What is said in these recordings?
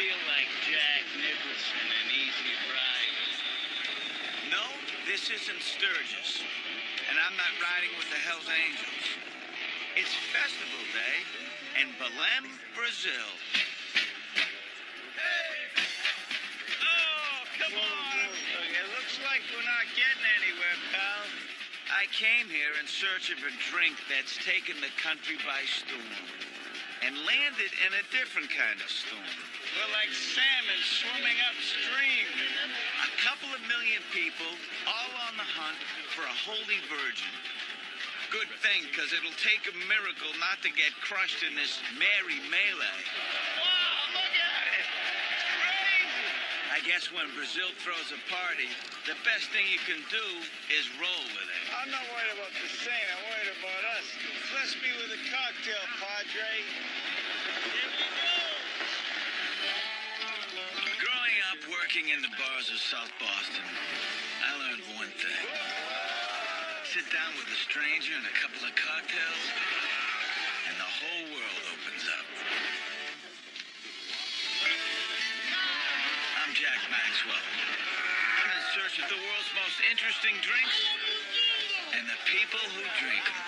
feel like Jack Nicholson in Easy Riders. No, this isn't Sturgis, and I'm not riding with the Hells Angels. It's Festival Day in Belém, Brazil. Oh, come on. It looks like we're not getting anywhere, pal. I came here in search of a drink that's taken the country by storm and landed in a different kind of storm. We're like salmon swimming upstream. A couple of million people all on the hunt for a holy virgin. Good thing, because it'll take a miracle not to get crushed in this merry melee. Wow, look at it. It's crazy. I guess when Brazil throws a party, the best thing you can do is roll with it. I'm not worried about the saint. I'm worried about us. Bless me with a cocktail, Padre. Here we go. Growing up working in the bars of South Boston, I learned one thing. Sit down with a stranger and a couple of cocktails, and the whole world opens up. I'm Jack Maxwell. I'm in search of the world's most interesting drinks and the people who drink them.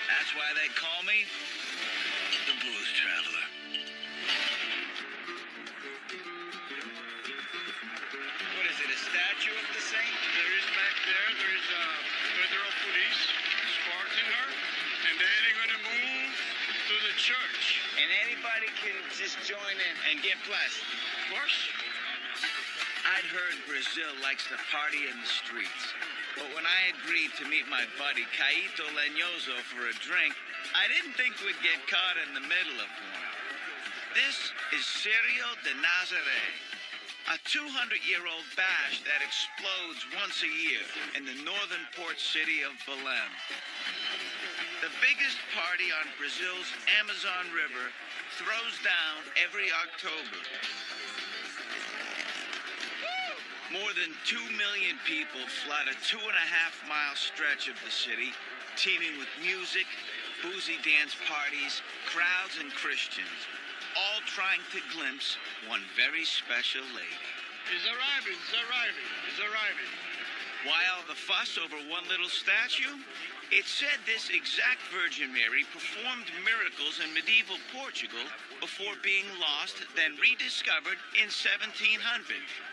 That's why they call me the Blues Traveler. What is it, a statue of the saint? There is back there is federal police escorting her, and then they're going to move to the church. And anybody can just join in and get blessed. Of course. I'd heard Brazil likes to party in the streets. But when I agreed to meet my buddy Caito Lenhoso for a drink, I didn't think we'd get caught in the middle of one. This is Serio de Nazaré, a 200-year-old bash that explodes once a year in the northern port city of Belém. The biggest party on Brazil's Amazon River throws down every October. More than 2 million people flood a 2.5-mile stretch of the city, teeming with music, boozy dance parties, crowds, and Christians, all trying to glimpse one very special lady. He's arriving, he's arriving, he's arriving. Why all the fuss over one little statue? It's said this exact Virgin Mary performed miracles in medieval Portugal before being lost, then rediscovered in 1700,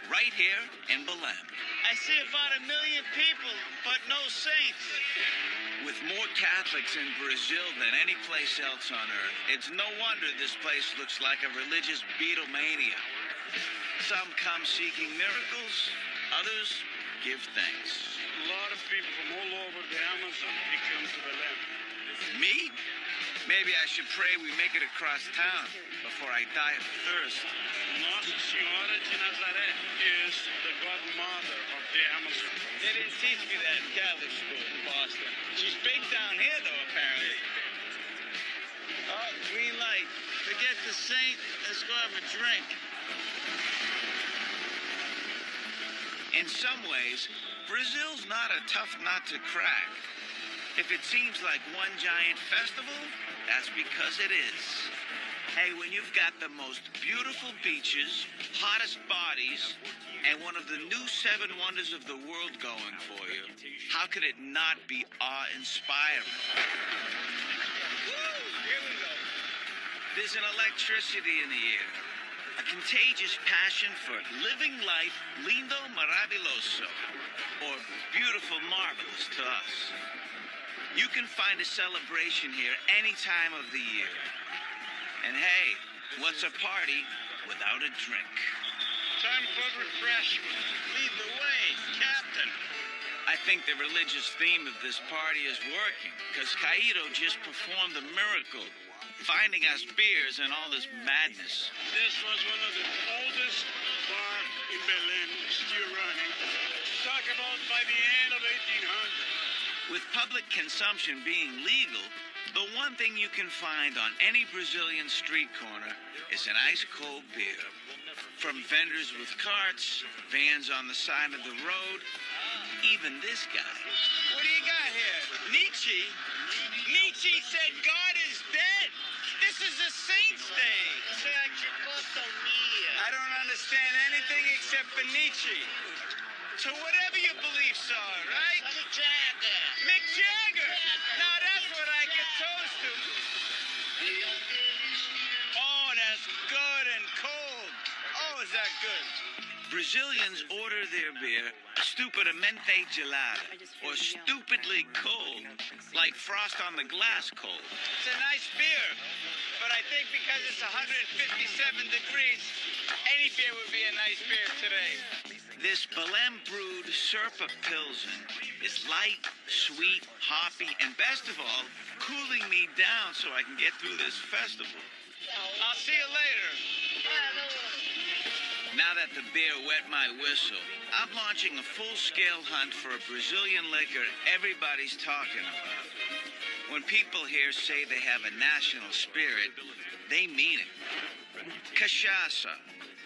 right here in Belém. I see about 1 million people, but no saints. With more Catholics in Brazil than any place else on earth, it's no wonder this place looks like a religious Beatlemania. Some come seeking miracles, others give thanks. A lot of people from all over the Amazon, they come to Belém. Me? Maybe I should pray we make it across town before I die of thirst. Nossa Senhora de Nazaré is the godmother of the Amazon. They didn't teach me that in Catholic school in Boston. She's big down here, though, apparently. Oh, green light. Forget the saint. Let's go have a drink. In some ways, Brazil's not a tough nut to crack. If it seems like one giant festival, that's because it is. Hey, when you've got the most beautiful beaches, hottest bodies, and one of the new 7 wonders of the world going for you, how could it not be awe-inspiring? Woo! Here we go. There's an electricity in the air, a contagious passion for living life, lindo maravilloso, or beautiful marvelous to us. You can find a celebration here any time of the year. And hey, what's a party without a drink? Time for refreshment. Lead the way, Captain. I think the religious theme of this party is working, because Caito just performed a miracle, finding us beers and all this madness. This was one of the oldest bars in Belém, still running. Talk about by the end of 1800. With public consumption being legal, the one thing you can find on any Brazilian street corner is an ice-cold beer. From vendors with carts, vans on the side of the road, even this guy. What do you got here? Nietzsche? Nietzsche said God is dead. This is a a saint's day. I don't understand anything except Benici. So whatever your beliefs are, right? Mick Jagger. Now that's what I get toast to. Oh, that's good and cold. Oh, is that good? Brazilians order their beer stupidamente gelada, or stupidly cold, like frost on the glass cold. It's a nice beer, but I think because it's 157 degrees, any beer would be a nice beer today. This Belém brewed Serpa Pilsen is light, sweet, hoppy, and best of all, cooling me down so I can get through this festival. I'll see you later. Now that the beer wet my whistle, I'm launching a full-scale hunt for a Brazilian liquor everybody's talking about. When people here say they have a national spirit, they mean it. Cachaça,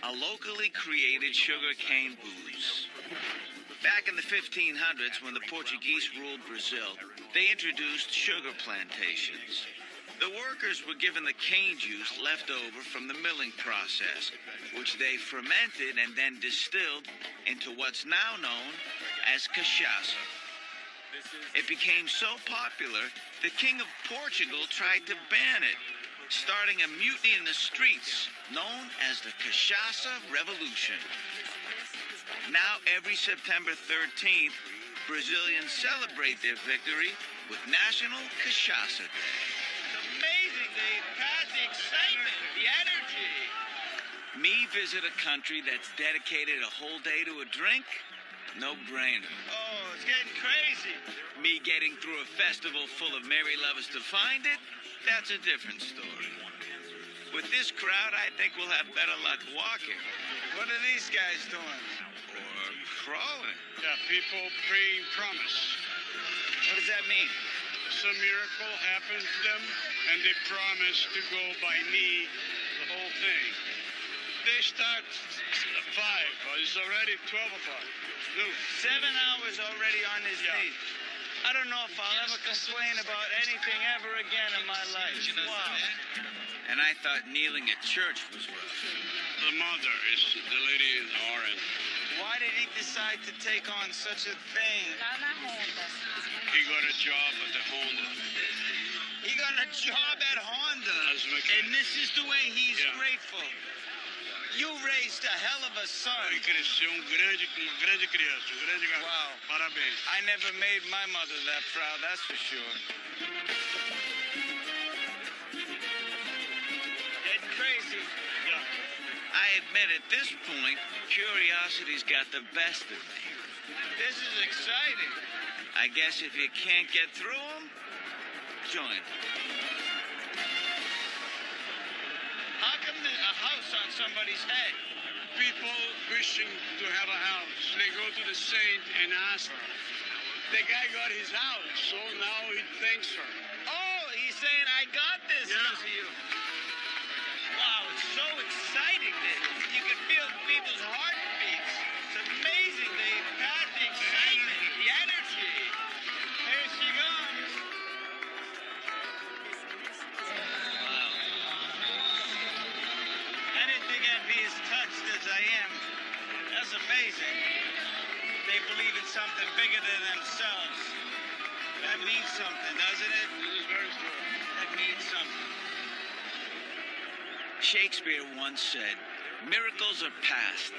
a locally created sugarcane booze. Back in the 1500s, when the Portuguese ruled Brazil, they introduced sugar plantations. The workers were given the cane juice left over from the milling process, which they fermented and then distilled into what's now known as cachaça. It became so popular, the King of Portugal tried to ban it, starting a mutiny in the streets known as the Cachaça Revolution. Now, every September 13th, Brazilians celebrate their victory with National Cachaça Day. Amazing, the excitement, the energy. Me visit a country that's dedicated a whole day to a drink? No brainer. Oh, it's getting crazy. Me getting through a festival full of merry lovers to find it? That's a different story. With this crowd, I think we'll have better luck walking. What are these guys doing? Or crawling? Yeah, people praying promise. What does that mean? Some miracle happened to them, and they promise to go by knee the whole thing. They start at 5, but it's already 12 o'clock. Noon. 7 hours already on his knees. I don't know if I'll ever complain about anything ever again in my life. Wow. And I thought kneeling at church was rough. The mother is the lady in orange. Why did he decide to take on such a thing? He got a job at the Honda. He got a job at Honda. As a mechanic. And this is the way he's grateful. You raised a hell of a son. Ele cresceu uma grande criança, grande garoto. Wow. Parabéns. I never made my mother that proud, that's for sure. It's crazy. Yeah. I admit at this point, curiosity's got the best of me. This is exciting. I guess if you can't get through them, join. How come there's a house on somebody's head? People wishing to have a house. They go to the saint and ask her. The guy got his house, so now he thanks her. Oh, he's saying, I got this because of you. Wow, it's so exciting that you can feel people's heartbeats. It's amazing. They got the excitement, the energy. Here she comes. Wow. Anything I'd be as touched as I am. That's amazing. They believe in something bigger than themselves. That means something, doesn't it? This is very true. That means something. Shakespeare once said, miracles are past.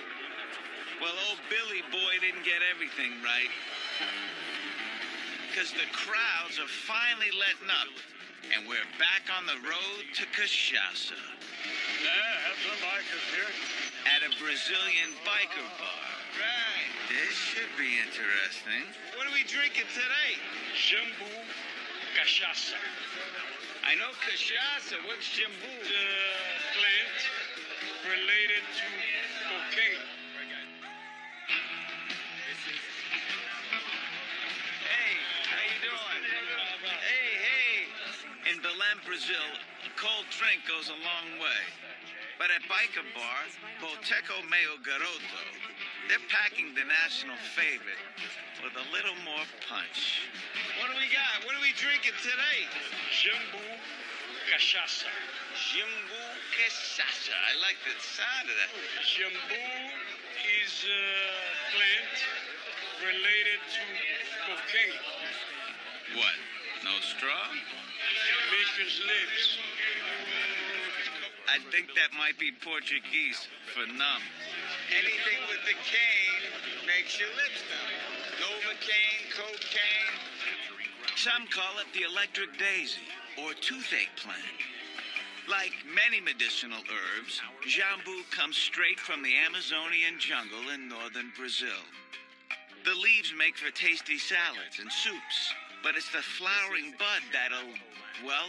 Well, old Billy Boy didn't get everything right. Because the crowds are finally letting up. And we're back on the road to Cachaça. Yeah, have some bikers here. At a Brazilian biker bar. Right. This should be interesting. What are we drinking today? Jambu Cachaça. I know Cachaça. What's Jambu? The plant related to cocaine. Hey, how you doing? Hey. In Belém, Brazil, a cold drink goes a long way. But at biker bar, Boteco Meio Garoto, they're packing the national favorite with a little more punch. What do we got? What are we drinking today? Jambu cachaça. Jambu Cachaca. I like the sound of that. Jambu is a plant related to cocaine. What? No straw? Makers lips. I think that might be Portuguese for numb. Anything with the cane makes your lips numb. Novocaine, cocaine. Some call it the electric daisy or toothache plant. Like many medicinal herbs, jambu comes straight from the Amazonian jungle in northern Brazil. The leaves make for tasty salads and soups, but it's the flowering bud that'll, well,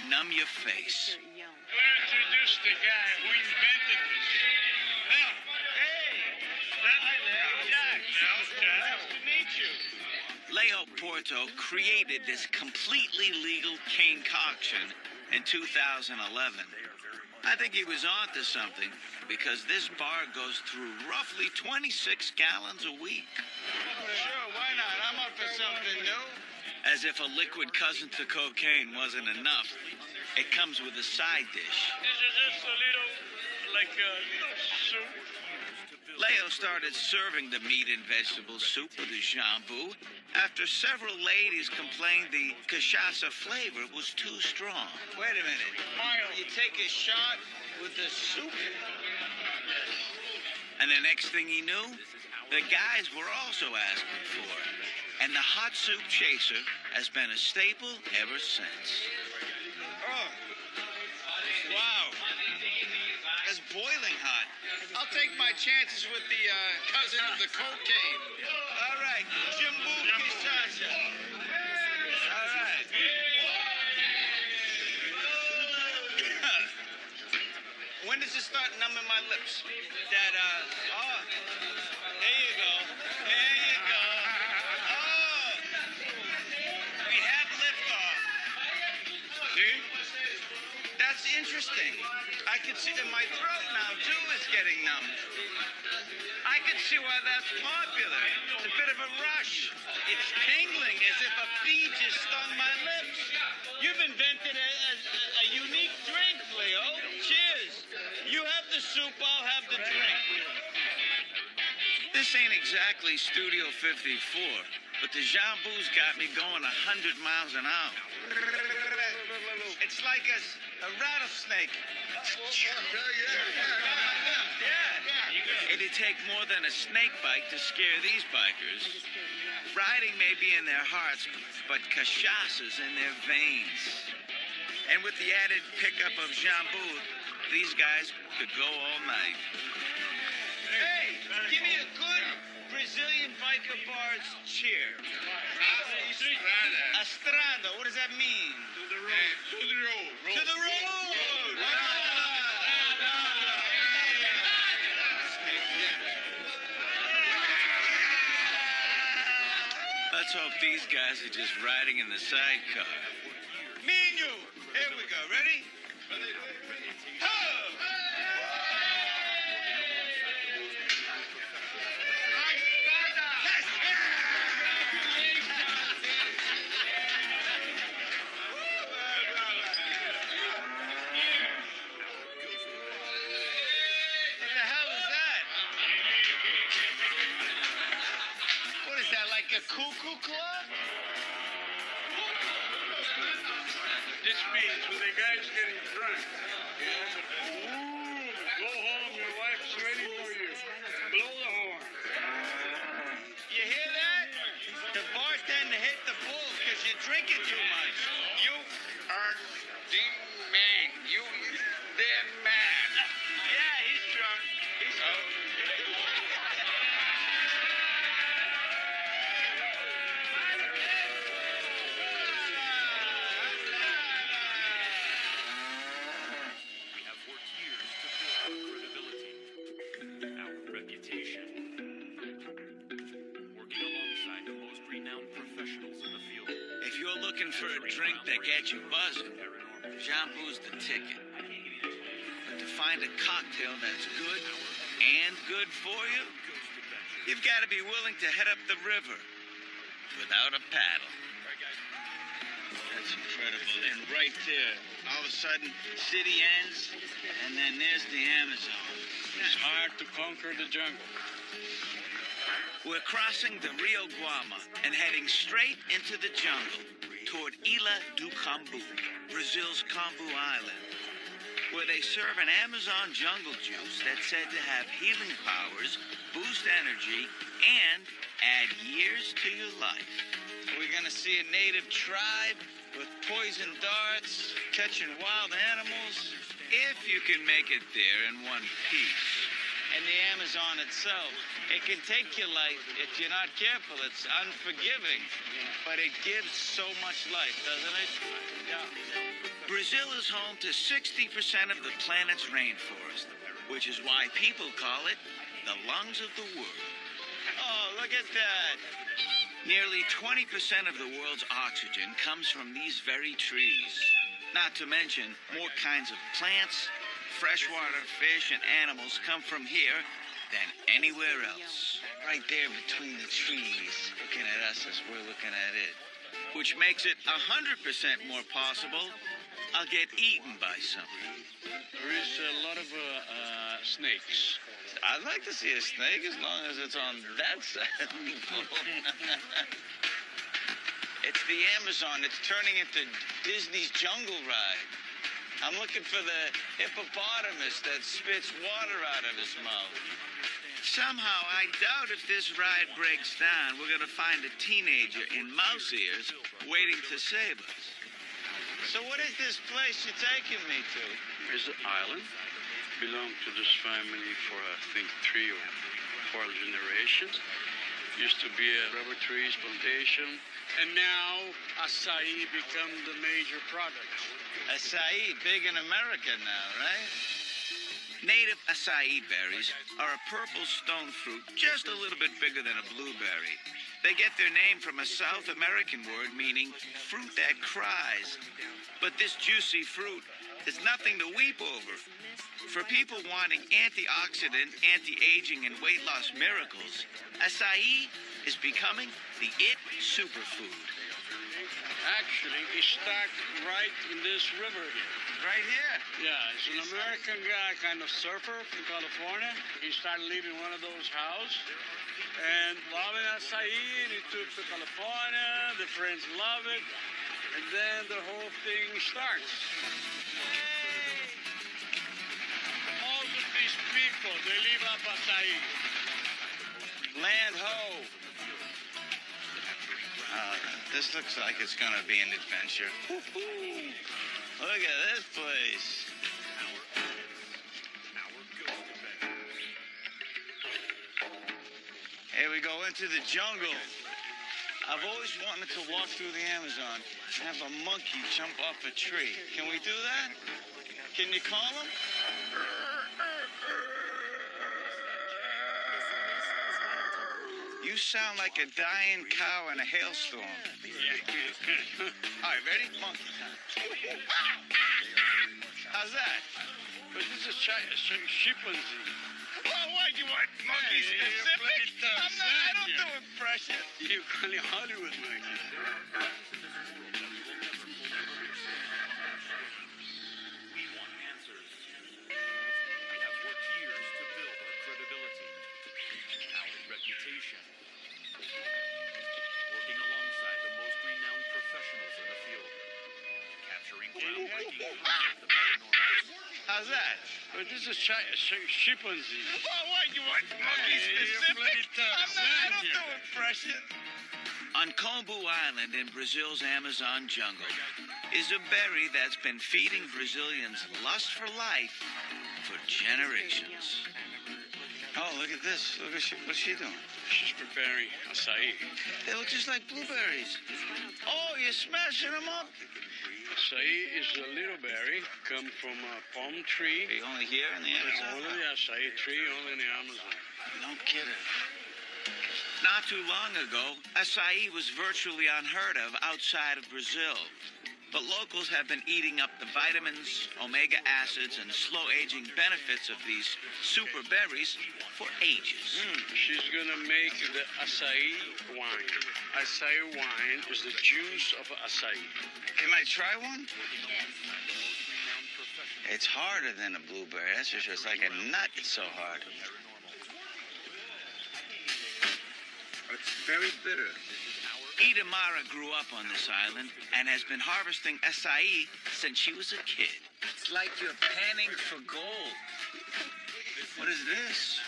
numb your face. We'll introduce the guy who invented this. Now, hey, Jack. Nice to meet you. Leo Porto created this completely legal concoction in 2011. I think he was onto something because this bar goes through roughly 26 gallons a week. Sure, why not? I'm up for something new. As if a liquid cousin to cocaine wasn't enough, it comes with a side dish. This is just a little, like a little soup. Leo started serving the meat and vegetable soup with the jambu after several ladies complained the cachaça flavor was too strong. Wait a minute. You take a shot with the soup? And the next thing he knew, the guys were also asking for it. And the hot soup chaser has been a staple ever since. Oh, wow. It's boiling hot. I'll take my chances with the cousin of the cocaine. All right, Jambu Cachaca. All right. When does it start numbing my lips? That, oh, there you go. There you go. Oh, we have liftoff. See? That's interesting. I can see that my throat now, too, is getting numb. I can see why that's popular. It's a bit of a rush. It's tingling as if a bee just stung my lips. You've invented a unique drink, Leo. Cheers. You have the soup, I'll have the drink. This ain't exactly Studio 54, but the jambu's got me going 100 miles an hour. It's like a rattlesnake. Yeah. It'd take more than a snake bite to scare these bikers. Riding may be in their hearts, but cachaça's in their veins. And with the added pickup of jambu, these guys could go all night. Hey, give me a good Brazilian biker bar's cheer. Estrada. What does that mean? To the road. To the road. To the road. Let's hope these guys are just riding in the sidecar. Me and you. Here we go. Ready? Ho! Cuckoo Club? This means when the guy's getting drunk, ooh, go home, your wife's waiting for you. Blow the horn. You hear that? The bartender hit the bull because you're drinking too much. You are the man. You the man. Yeah, he's drunk. He's drunk. For a drink that gets you buzzing, jambu's the ticket. But to find a cocktail that's good and good for you, you've got to be willing to head up the river without a paddle. It's incredible. And right there, all of a sudden, city ends, and then there's the Amazon. It's hard to conquer the jungle. We're crossing the Rio Guama and heading straight into the jungle toward Ilha do Cambu, Brazil's Cambu Island, where they serve an Amazon jungle juice that's said to have healing powers, boost energy, and add years to your life. We're gonna see a native tribe with poison darts, catching wild animals, if you can make it there in one piece. And the Amazon itself, it can take your life if you're not careful. It's unforgiving, but it gives so much life, doesn't it? Yeah. Brazil is home to 60% of the planet's rainforest, which is why people call it the lungs of the world. Oh, look at that. Nearly 20% of the world's oxygen comes from these very trees. Not to mention, more kinds of plants, freshwater fish, and animals come from here than anywhere else. Right there between the trees, looking at us as we're looking at it. Which makes it 100% more possible I'll get eaten by something. There is a lot of snakes. I'd like to see a snake as long as it's on that side. It's the Amazon. It's turning into Disney's Jungle Ride. I'm looking for the hippopotamus that spits water out of his mouth. Somehow, I doubt if this ride breaks down, we're going to find a teenager in mouse ears waiting to save us. So what is this place you're taking me to? It's an island. Belonged to this family for, I think, 3 or 4 generations. Used to be a rubber trees plantation. And now, acai become the major product. Acai, big in America now, right? Native acai berries are a purple stone fruit just a little bit bigger than a blueberry. They get their name from a South American word meaning fruit that cries. But this juicy fruit is nothing to weep over. For people wanting antioxidant, anti-aging, and weight loss miracles, acai is becoming the it superfood. Actually, it started right in this river here. Right here? Yeah, it's an American guy, kind of surfer from California. He started living in one of those houses and loving acai, and he took to California. The friends love it, and then the whole thing starts. All of these people, they live up acai. Land ho! This looks like it's gonna be an adventure. Woo-hoo. Look at this place. Here we go into the jungle. I've always wanted to walk through the Amazon and have a monkey jump off a tree. Can we do that? Can you call him? You sound like a dying cow in a hailstorm. All right, ready? Monkey time. How's that? But this is chimpanzee. Well, what do you want? Monkey specific? I don't do impression. You call it Hollywood monkey. We want answers. We have worked years to build our credibility, our reputation. Working alongside the most renowned professionals in the field, capturing groundbreaking truths of the paranormal. How's that? But this is chimpanzee. Well, what do you want? Monkey specific? I don't do impression. On Cambu Island in Brazil's Amazon jungle is a berry that's been feeding Brazilians lust for life for generations. Oh, look at this. Look at what's she doing? She's preparing acai. They look just like blueberries. Oh, you're smashing them up? Acai is a little berry, come from a palm tree. Only here in the It's Amazon? only the acai tree, only in the Amazon. No kidding. Not too long ago, acai was virtually unheard of outside of Brazil. but locals have been eating up the vitamins, omega acids, and slow-aging benefits of these super berries for ages. She's gonna make the acai wine. Acai wine is the juice of acai. Can I try one? It's harder than a blueberry. That's for sure. It's like a nut. It's so hard. It's very bitter. Ida Mara grew up on this island and has been harvesting acai since she was a kid. It's like you're panning for gold. What is this?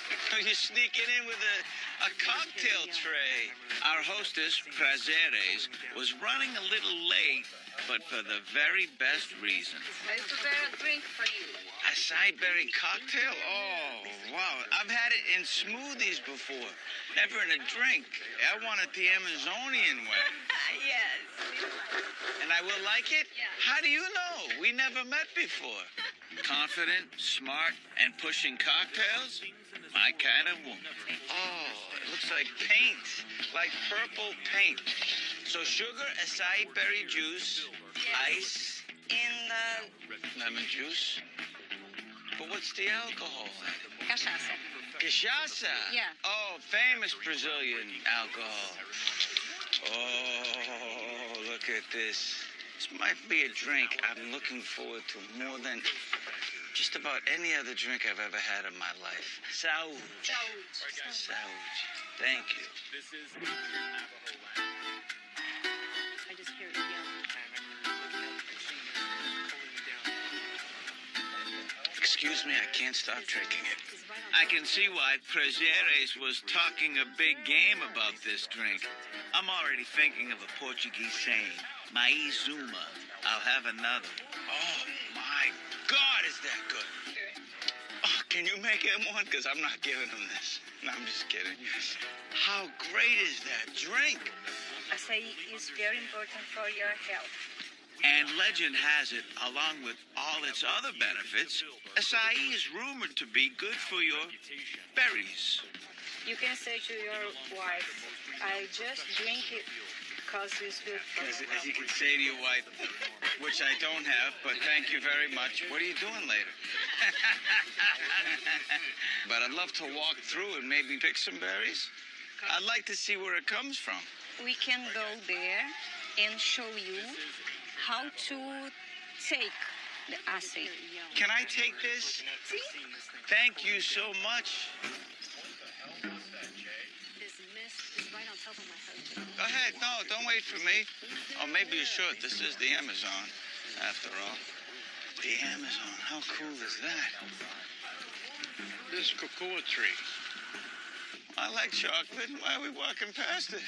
You're sneaking in with a cocktail tray. Our hostess, Prazeres, was running a little late, but for the very best reason. I prepared a drink for you. Acai berry cocktail? Oh, wow. I've had it in smoothies before. Never in a drink. I want it the Amazonian way. Yes. And I will like it? Yeah. How do you know? We never met before. Confident, smart, and pushing cocktails? My kind of woman. Oh, it looks like paint. Like purple paint. So sugar, acai berry juice, ice, And lemon juice. But what's the alcohol? cachaça. Cachaca? Yeah. Oh, famous Brazilian alcohol. Oh, look at this. This might be a drink I'm looking forward to more than just about any other drink I've ever had in my life. Saúde. Saúde. Thank you. This is Navajo land. I just hear it yelling. Excuse me, I can't stop drinking it. I can see why Prazeres was talking a big game about this drink. I'm already thinking of a Portuguese saying, Mais uma, I'll have another. Oh my God, is that good? Oh, can you make him one? Because I'm not giving him this. No, I'm just kidding. How great is that drink? Acai is very important for your health. And legend has it, along with all its other benefits, acai is rumored to be good for your berries. You can say to your wife, I just drink it because it's good for As you. you can say to your wife, which I don't have, but thank you very much. What are you doing later? But I'd love to walk through and maybe pick some berries. I'd like to see where it comes from. We can go there and show you how to take the acai. Can I take this? See? Thank you so much. This mist is right on top of my head. Go ahead. No, don't wait for me. Oh, maybe you should. This is the Amazon, after all. The Amazon. How cool is that? This cocoa tree. I like chocolate. Why are we walking past it?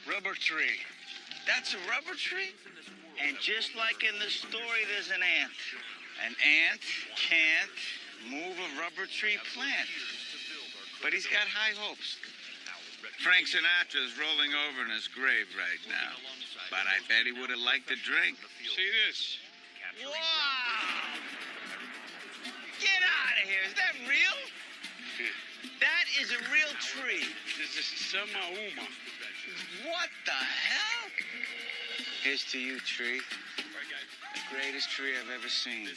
Rubber tree. That's a rubber tree? And just like in the story, there's an ant. An ant can't move a rubber tree plant. But he's got high hopes. Frank Sinatra's rolling over in his grave right now. But I bet he would have liked a drink. See this? Wow! Get out of here. Is that real? That is a real tree. This is Samba. What the hell? Here's to you, tree. The greatest tree I've ever seen.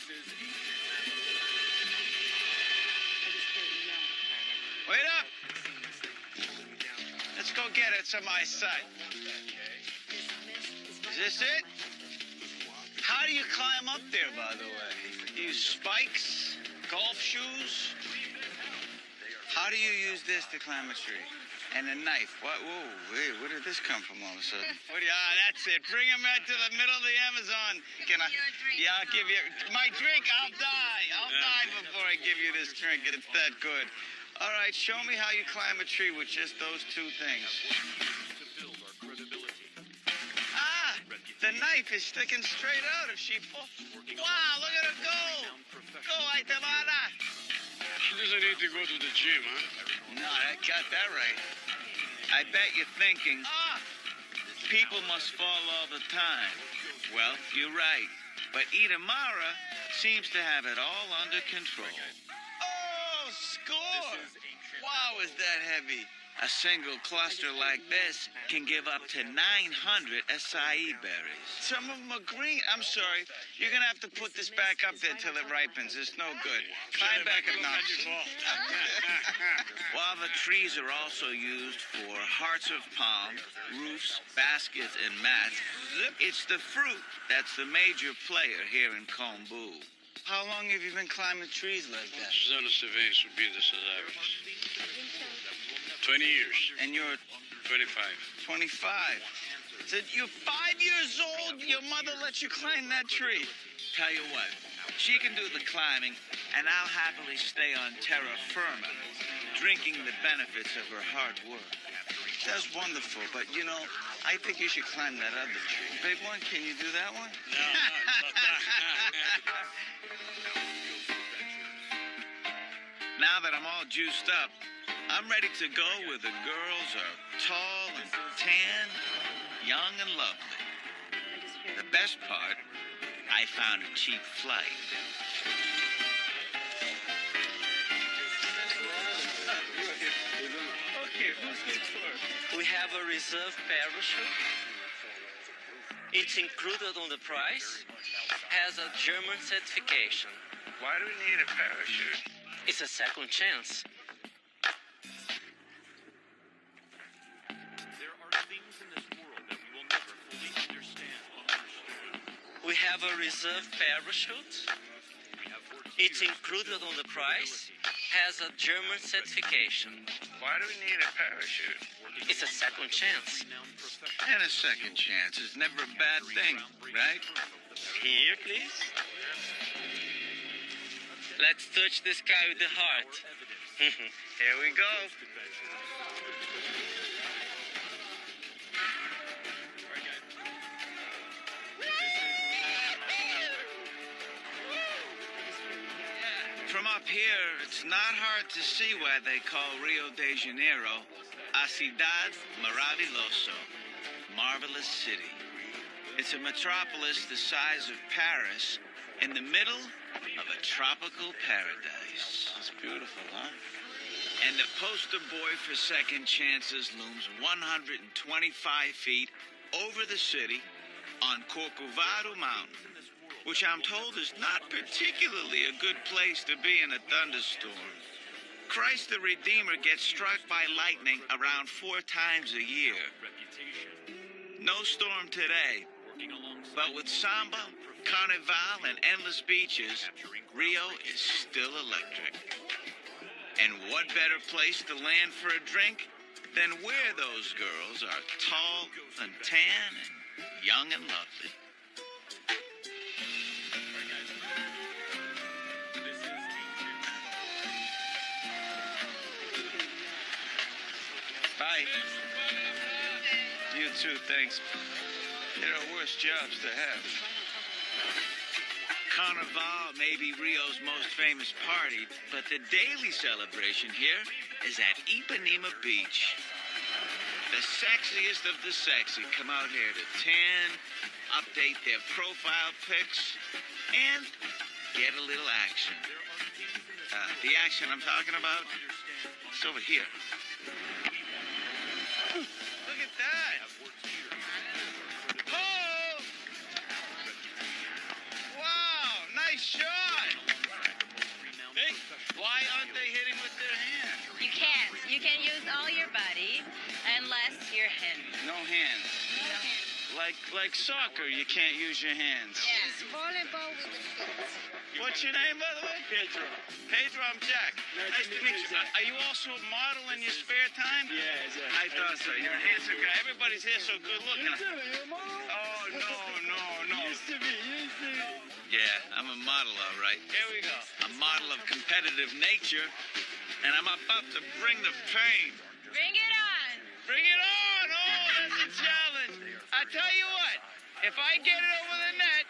Wait up! Let's go get it some eyesight. Is this it? How do you climb up there, by the way? You use spikes? Golf shoes? How do you use this to climb a tree? And a knife. What? Whoa, wait, where did this come from all of a sudden? That's it. Bring him right to the middle of the Amazon. Can I? Yeah, I'll give you my drink. I'll die. I'll die before I give you this drink. It's that good. All right, show me how you climb a tree with just those two things. Ah, the knife is sticking straight out if she falls. Wow, look at her go. Go, Aitamara. She doesn't need to go to the gym, huh? No, I got that right. I bet you're thinking, people must fall all the time. Well, you're right. But Itamara seems to have it all under control. Oh, score! Wow, is that heavy? A single cluster like this can give up to 900 acai berries. Some of them are green. I'm sorry. You're going to have to put this back up there till it ripens. It's no good. Climb back up now. While the trees are also used for hearts of palm, roofs, baskets, and mats, it's the fruit that's the major player here in Kombu. How long have you been climbing trees like that? 20 years. And you're 25. 25. So you're 5 years old, your mother lets you climb that tree. Tell you what, she can do the climbing, and I'll happily stay on terra firma, drinking the benefits of her hard work. That's wonderful, but you know, I think you should climb that other tree. Big one, can you do that one? No, Now that I'm all juiced up, I'm ready to go where the girls are tall and tan, young and lovely. The best part, I found a cheap flight. Okay, who's good first? We have a reserve parachute. It's included on the price. Has a German certification. Why do we need a parachute? It's a second chance. There are things in this world that we will never fully understand or understand. We have a reserve parachute. We have worked It's years included on the price. Has a German certification. Why do we need a parachute? It's a second chance. renowned professionals. And a second chance is never a bad thing, right? Here, please. Let's touch the sky with the heart. Here we go. From up here, it's not hard to see why they call Rio de Janeiro a ciudad maravilloso, marvelous city. It's a metropolis the size of Paris in the middle of a tropical paradise. It's beautiful, huh? And the poster boy for second chances looms 125 feet over the city on Corcovado Mountain, which I'm told is not particularly a good place to be in a thunderstorm. Christ the Redeemer gets struck by lightning around 4 times a year. No storm today, but with Samba, Carnival, and endless beaches, Rio is still electric. And what better place to land for a drink than where those girls are tall and tan and young and lovely. Bye. You too, thanks. There are worse jobs to have. Carnival may be Rio's most famous party, but the daily celebration here is at Ipanema Beach. The sexiest of the sexy come out here to tan, update their profile pics, and get a little action. The action I'm talking about is over here. Look at that! Oh! Wow, nice shot! Hey, why aren't they hitting with their hands? You can't. You can use all your body unless your hands. No hands. Like soccer, you can't use your hands. Yes, volleyball with the feet. What's your name, by the way? Pedro. Pedro, I'm Jack. Nice to meet you. Are you also a model in your spare time? Yes. I thought so. You're a handsome guy. Everybody's here so good looking. Oh, no. Used to be. Yeah, I'm a model, all right. Here we go. A model of competitive nature, and I'm about to bring the pain. Bring it on. Bring it on! Oh, that's a challenge. I tell you what, if I get it over the net,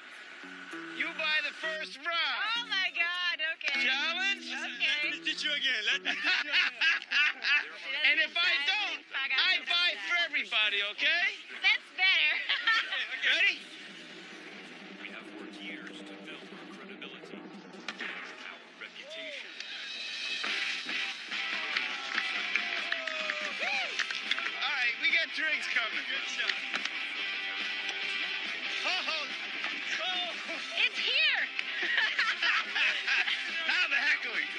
you buy the first round. Oh my God. Okay. Challenge? Okay. Teach you again. And if I don't, I buy for everybody, okay? That's better. Ready? We have worked years to build our credibility, our reputation. It's here. Now the heckling.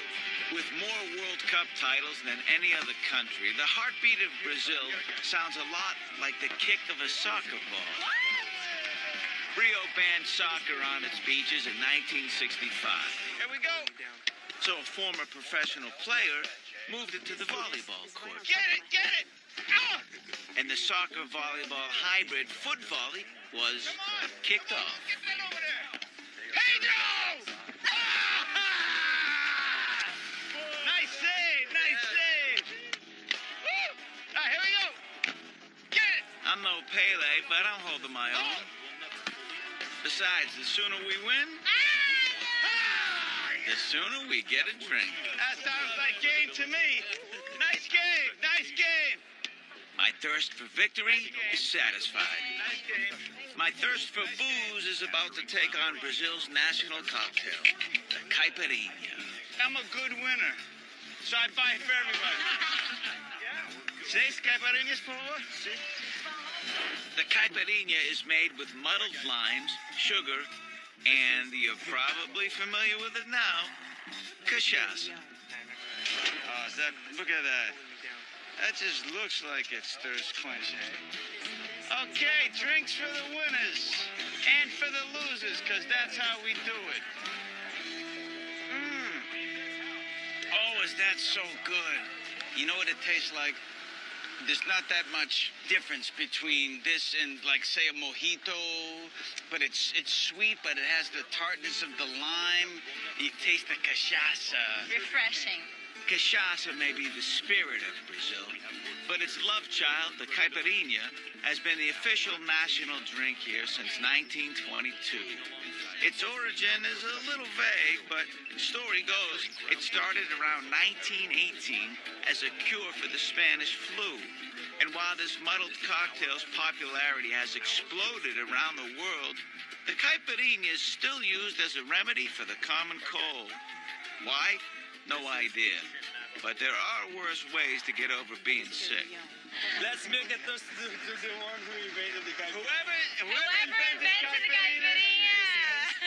With more World Cup titles than any other country, the heartbeat of Brazil sounds a lot like the kick of a soccer ball. Rio banned soccer on its beaches in 1965. Here we go. So a former professional player moved it to the volleyball court. Get it, get it! Ah! And the soccer-volleyball hybrid Foot Volley was kicked off. Get that over there. Hey, no! Nice save, nice save. Woo! Now, here we go. Get it. I'm no Pele, but I'm holding my own. Besides, the sooner we win, the sooner we get a drink. That sounds like game to me. Nice game, nice game. My thirst for victory is satisfied. Nice game. My thirst for booze is about to take on Brazil's national cocktail, the caipirinha. I'm a good winner, so I buy for everybody. Seis caipirinhas, por favor. The caipirinha is made with muddled limes, sugar, and you're probably familiar with it now, cachaça. Look at that. That just looks like it's thirst quenching. Okay, drinks for the winners and for the losers, because that's how we do it. Oh, is that so good? You know what it tastes like? There's not that much difference between this and, like, say, a mojito, but it's sweet, but it has the tartness of the lime. You taste the cachaça. Refreshing. Cachaça may be the spirit of Brazil, but its love child, the caipirinha, has been the official national drink here since 1922. Its origin is a little vague, but story goes it started around 1918 as a cure for the Spanish flu. And while this muddled cocktail's popularity has exploded around the world, the caipirinha is still used as a remedy for the common cold. Why? No idea. But there are worse ways to get over being sick. Let's make a toast to the one who invented the caipirinha. Whoever invented the caipirinha.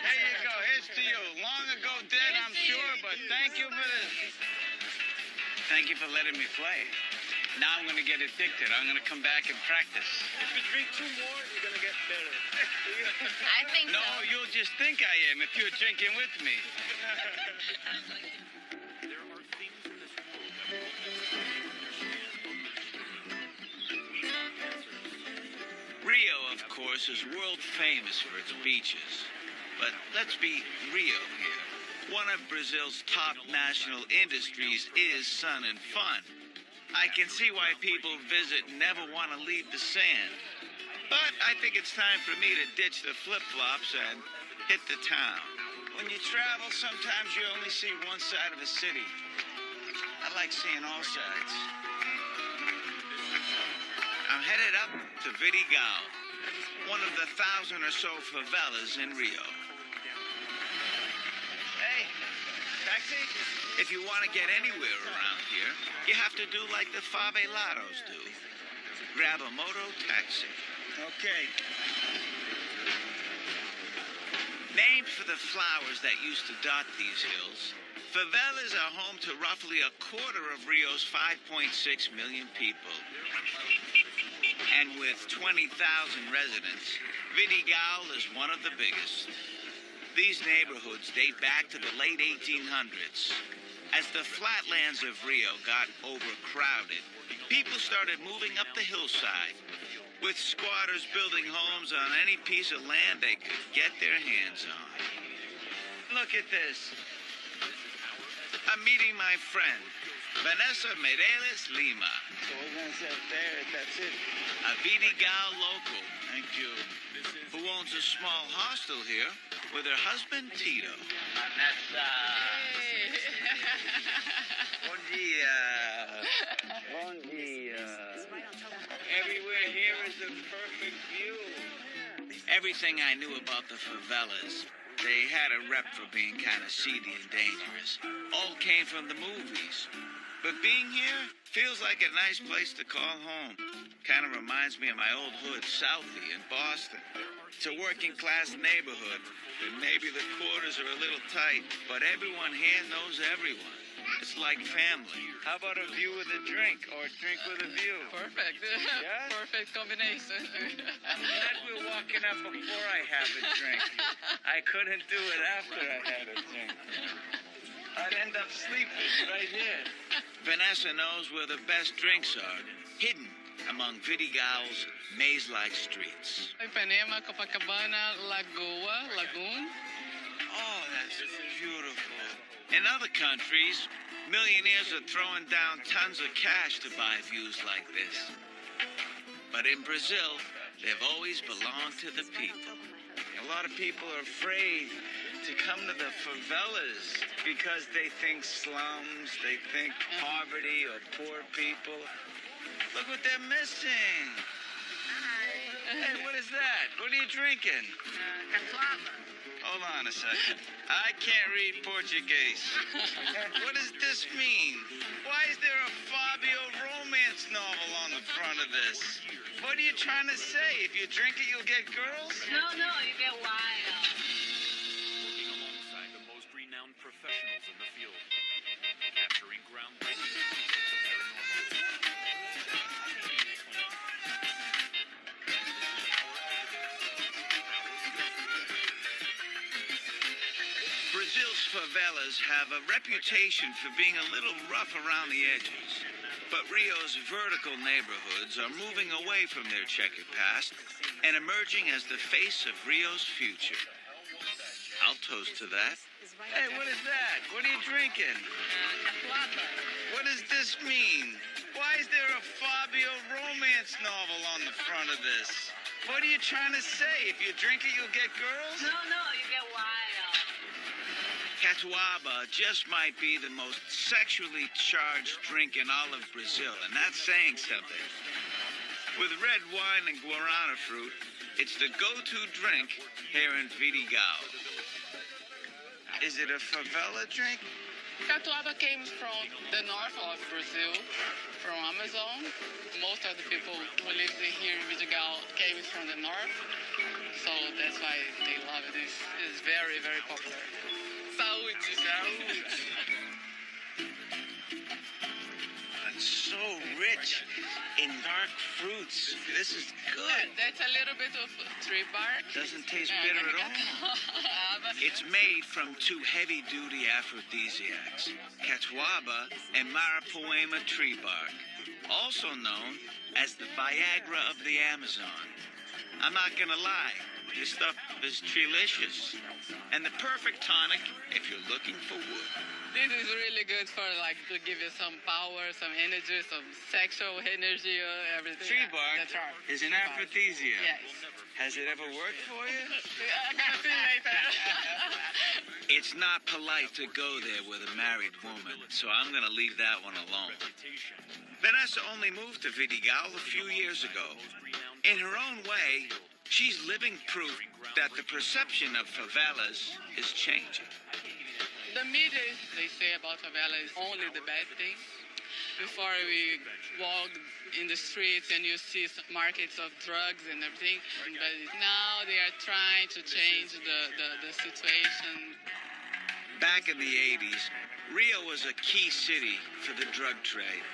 There you go. Here's to you. Long ago dead, I'm sure, but thank you for this. Thank you for letting me play. Now I'm going to get addicted. I'm going to come back and practice. If you drink 2 more, you're gonna get better. I think No, so. you'll just think I am if you're drinking with me. There are things in this world that we want answers. Rio, of course, is world famous for its beaches. But let's be Rio here. One of Brazil's top national industries is sun and fun. I can see why people visit and never want to leave the sand. But I think it's time for me to ditch the flip-flops and hit the town. When you travel, sometimes you only see one side of a city. I like seeing all sides. I'm headed up to Vidigal, one of the 1,000 or so favelas in Rio. Hey, taxi? If you want to get anywhere around here, you have to do like the favelados do. Grab a moto taxi. Okay. Named for the flowers that used to dot these hills, favelas are home to roughly a quarter of Rio's 5.6 million people. And with 20,000 residents, Vidigal is one of the biggest. These neighborhoods date back to the late 1800s. As the flatlands of Rio got overcrowded, people started moving up the hillside, with squatters building homes on any piece of land they could get their hands on. Look at this. I'm meeting my friend, Vanessa Mireles Lima, So we're going to sit there. That's it. a Vidigal local Thank you. who owns a small hostel here with her husband, Tito. Bom dia. Bom dia. Everywhere here is a perfect view. Everything I knew about the favelas, they had a rep for being kind of seedy and dangerous, all came from the movies. But being here feels like a nice place to call home. Kind of reminds me of my old hood, Southie, in Boston. It's a working-class neighborhood, and maybe the quarters are a little tight, but everyone here knows everyone. It's like family. How about a view with a drink, or a drink with a view? Perfect. Yeah? Perfect combination. I'm glad we're walking up before I have a drink. I couldn't do it after I had a drink. I'd end up sleeping right here. Vanessa knows where the best drinks are, hidden among Vidigal's maze-like streets. Ipanema, Copacabana, Lagoon. Oh, that's beautiful. In other countries, millionaires are throwing down tons of cash to buy views like this. But in Brazil, they've always belonged to the people. A lot of people are afraid to come to the favelas because they think slums, they think poverty or poor people. Look what they're missing. Hey, what is that? What are you drinking? Cachaca. Hold on a second. I can't read Portuguese. What does this mean? Why is there a Fabio romance novel on the front of this? What are you trying to say? If you drink it, you'll get girls? No, you get wild. Working alongside the most renowned professionals in the field, capturing groundbreaking concepts of paranormal. Brazil's favelas have a reputation for being a little rough around the edges. But Rio's vertical neighborhoods are moving away from their checkered past and emerging as the face of Rio's future. I'll toast to that. Hey, what is that? What are you drinking? Cachaca. What does this mean? Why is there a Fabio romance novel on the front of this? What are you trying to say? If you drink it, you'll get girls? No, you get wild. Catuaba just might be the most sexually charged drink in all of Brazil, and that's saying something. With red wine and guarana fruit, it's the go-to drink here in Vidigal. Is it a favela drink? Catuaba came from the north of Brazil, from Amazon. Most of the people who live here in Vidigal came from the north, so that's why they love it. It's very, very popular. Saúde. It's so rich in dark fruits. This is good. That's a little bit of tree bark. Doesn't taste bitter at all. It's made from two heavy-duty aphrodisiacs, Catuaba and Marapoema tree bark, also known as the Viagra of the Amazon. I'm not gonna lie, this stuff is delicious. And the perfect tonic if you're looking for wood. This is really good for to give you some power, some energy, some sexual energy, everything. Tree bark That's right. is an Tree bark. aphrodisiac. Yes. Has it ever worked for you? I'm gonna see you later. It's not polite to go there with a married woman, so I'm gonna leave that one alone. Vanessa only moved to Vidigal a few years ago. In her own way, she's living proof that the perception of favelas is changing. The media, they say about favela is only the bad thing. Before we walk in the streets and you see markets of drugs and everything, but now they are trying to change the situation. Back in the 80s, Rio was a key city for the drug trade,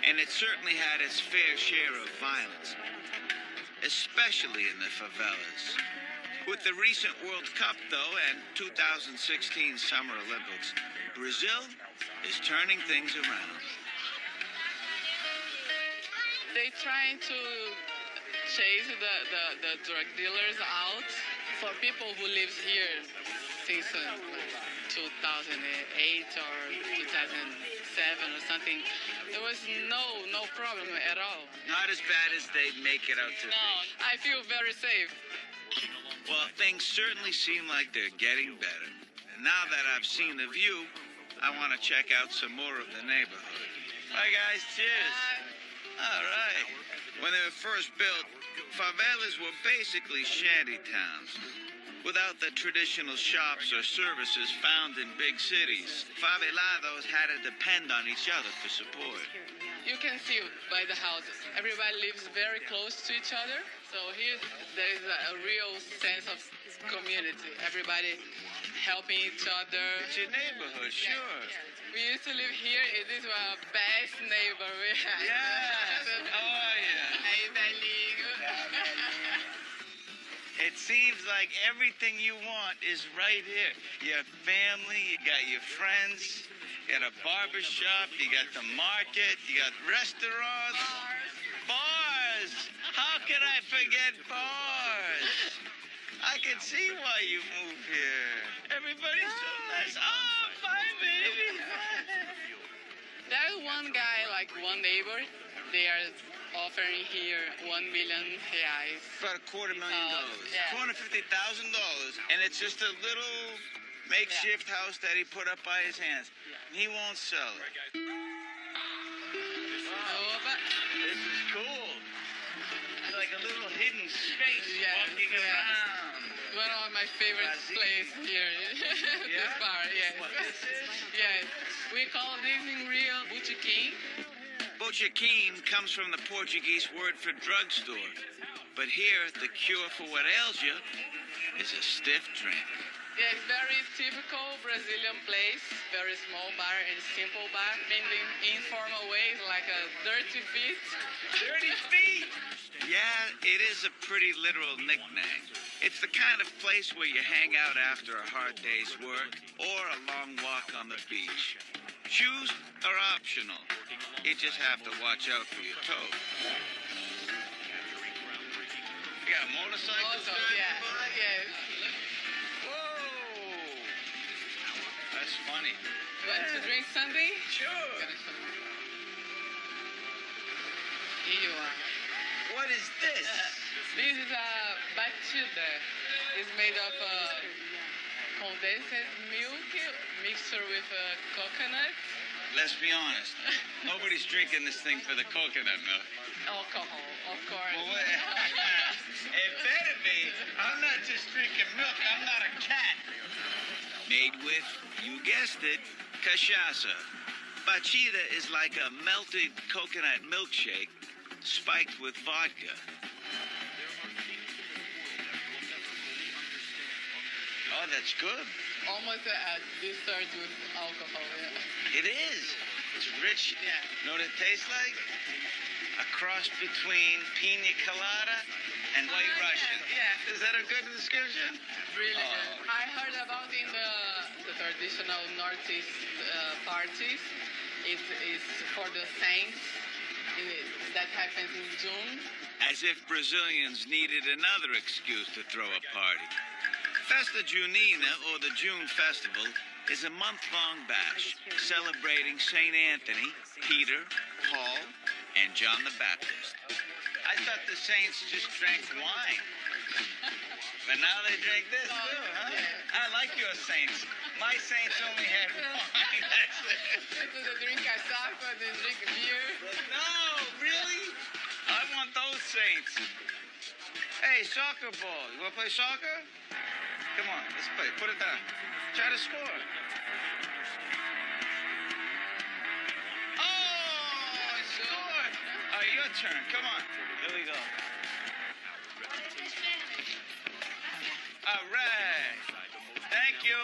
and it certainly had its fair share of violence, especially in the favelas. With the recent World Cup, though, and 2016 Summer Olympics, Brazil is turning things around. They're trying to chase the drug dealers out. For people who live here since 2008 or 2007 or something, there was no problem at all. Not as bad as they make it out to be. No, I feel very safe. Well, things certainly seem like they're getting better. And now that I've seen the view, I want to check out some more of the neighborhood. Bye, guys. Cheers. All right. When they were first built, favelas were basically shanty towns. without the traditional shops or services found in big cities. Favelados had to depend on each other for support. You can see by the houses. Everybody lives very close to each other. So here there is a real sense of community. Everybody helping each other. It's your neighborhood, sure. We used to live here. It is our best neighbor we had. Yes. Oh, yeah. Aí, velhinho. It seems like everything you want is right here. Your family, you got your friends, you got a barber shop, you got the market, you got restaurants. Bars. How could I forget bars? I can see why you moved here. Everybody's so nice. Oh, bye, baby. There's one guy, like one neighbor, they are offering here 1 million reais. About $250,000. Yeah. $250,000. And it's just a little makeshift house that he put up by his hands. He won't sell it. This is cool. It's like a little hidden space walking around. One of my favorite places here. This bar, yes. What this is? Yes. We call this in Rio botequim. Botequim comes from the Portuguese word for drugstore. But here, the cure for what ails you is a stiff drink. Yeah, it's very typical Brazilian place. Very small bar and simple bar. In the informal ways, like a dirty feet. Dirty feet? Yeah, it is a pretty literal nickname. It's the kind of place where you hang out after a hard day's work or a long walk on the beach. Shoes are optional. You just have to watch out for your toes. You got motorcycles? Also, yeah. Yes. Whoa! That's funny. You want to drink something? Sure. Here you are. What is this? This is a batida. It's made of condensed milk mixed with coconut. Let's be honest. Nobody's drinking this thing for the coconut milk. Alcohol, of course. Well, it better be. I'm not just drinking milk. I'm not a cat. Made with, you guessed it, cachaça. Batida is like a melted coconut milkshake spiked with vodka. Oh, that's good. Almost a dessert with alcohol, yeah. It is. It's rich. Yeah. Know what it tastes like? A cross between pina colada and White Russian. Yeah. Is that a good description? Really good. I heard about in the traditional Northeast parties. It is for the saints. That happens in June. As if Brazilians needed another excuse to throw a party. Festa Junina, or the June Festival, is a month-long bash celebrating St. Anthony, Peter, Paul, and John the Baptist. I thought the saints just drank wine. But now they drink this too, huh? I like your saints. My saints only had wine. That's it. So they drink cachaca, they drink beer. No, really? I want those saints. Hey, soccer ball. You want to play soccer? Come on, let's play. Put it down. Try to score. Oh, I scored. All right, your turn. Come on. Here we go. All right. Thank you.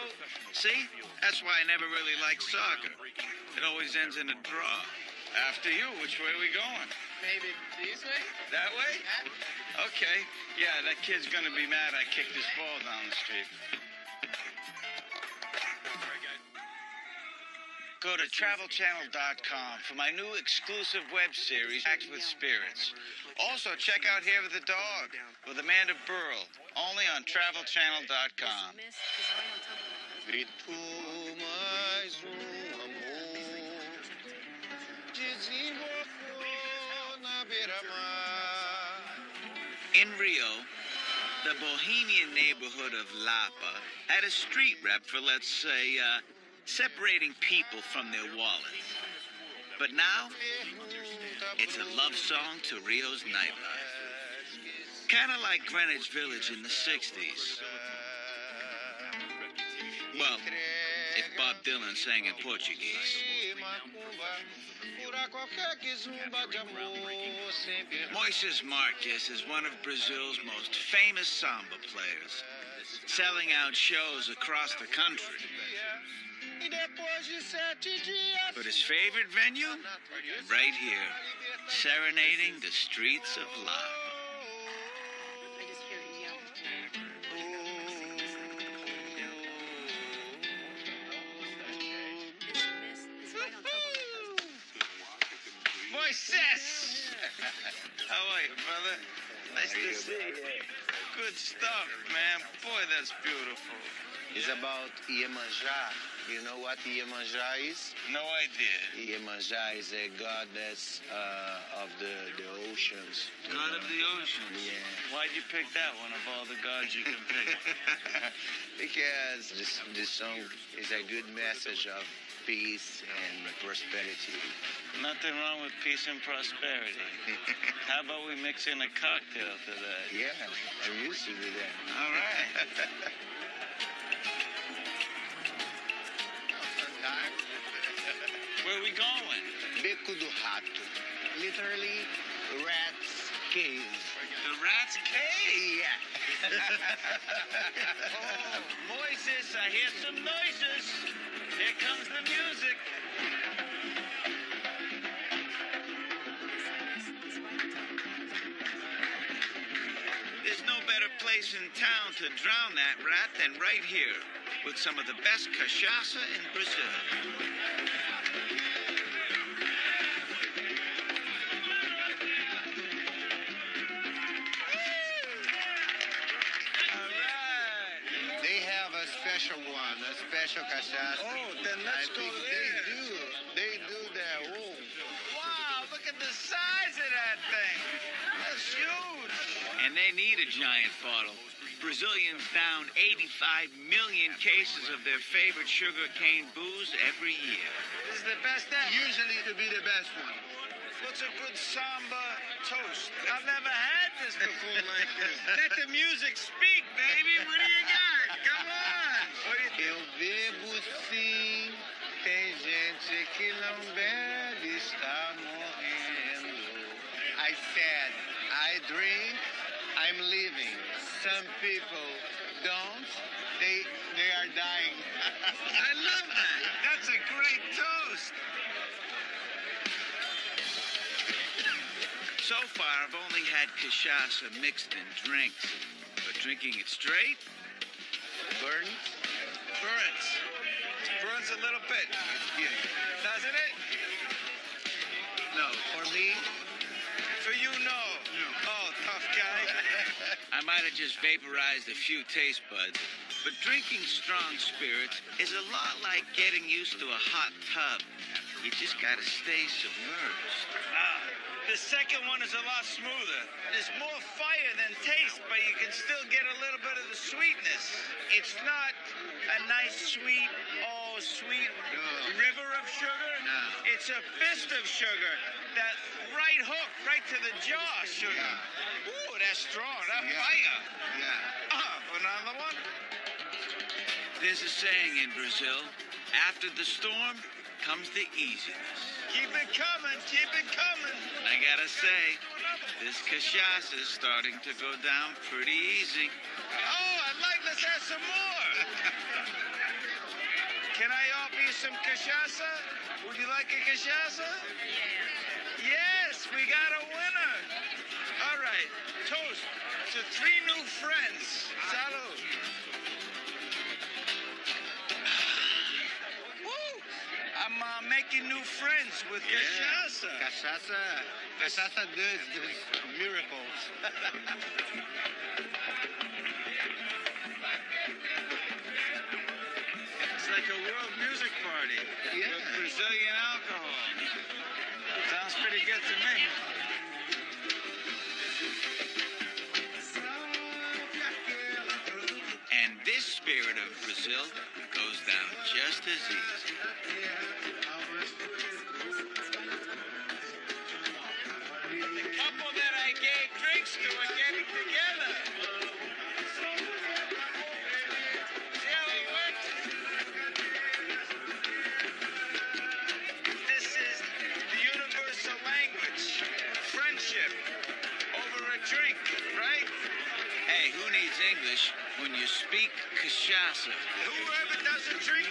See? That's why I never really liked soccer. It always ends in a draw. After you, which way are we going? Maybe this way? That way? Okay. Yeah, that kid's gonna be mad I kicked his ball down the street. Go to travelchannel.com for my new exclusive web series, Acts with Spirits. Also, check out Hair of the Dog with Amanda Burl, only on travelchannel.com. Grito mais amor, desembarcou na beira-mar. In Rio, the bohemian neighborhood of Lapa had a street rep for, let's say, separating people from their wallets. But now, it's a love song to Rio's nightlife. Kind of like Greenwich Village in the 60s. Well, if Bob Dylan sang in Portuguese. Moises Marques is one of Brazil's most famous samba players, selling out shows across the country. But his favorite venue? Right here, serenading the streets of love. Moises! How are you, brother? Nice to see you. Good stuff, man. Boy, that's beautiful. It's about Iemanjá. You know what Iemanjá is? No idea. Iemanjá is a goddess of the oceans. God of the oceans? Yeah. Why'd you pick that one of all the gods you can pick? Because this song is a good message of peace and prosperity. Nothing wrong with peace and prosperity. How about we mix in a cocktail to that? Yeah, I'm used to do that. All right. Where are we going? Beco do Rato. Literally, rat's cave. The rat's cave? Yeah. Oh, Moises, I hear some noises. Here comes the music. There's no better place in town to drown that rat than right here, with some of the best cachaça in Brazil. They have a special one, a special cachaça. Oh, then let's go there. They do their own. Wow, look at the size of that thing. That's huge. And they need a giant bottle. Brazilians down 85 million cases of their favorite sugarcane booze every year. This is the best ever. Usually to be the best one. What's a good samba toast? I've never had this before like this. Let the music speak, baby. What do you got? Come on. Eu bebo sim, tem gente que não bebe, está morrendo. I said, I drink, I'm living. Some people don't, they are dying. I love that. That's a great toast. So far, I've only had cachaça mixed in drinks, but drinking it straight Burns? burns. Burns a little bit. Doesn't it? No, for me, For you, no. Oh, tough guy. I might have just vaporized a few taste buds, but drinking strong spirits is a lot like getting used to a hot tub. You just gotta stay submerged. The second one is a lot smoother. There's more fire than taste, but you can still get a little bit of the sweetness. It's not a nice sweet river of sugar. No. It's a fist of sugar. That right hook, right to the jaw sugar. Ooh, that's strong. That fire. yeah. Another one? There's a saying in Brazil, after the storm comes the easiness. Keep it coming, keep it coming. I gotta say, this cachaça is starting to go down pretty easy. Oh, I'd like, let's have some more. Can I offer you some cachaça? Would you like a cachaça? Yes, we got a winner. All right, toast to 3 new friends. Salud. Woo! I'm making new friends with cachaça. Cachaça does miracles. It's like a world music party with Brazilian alcohol. Sounds pretty good to me. And this spirit of Brazil goes down just as easy. The couple that I gave drinks to are getting together. See how it works? you speak Cachaca. Whoever doesn't drink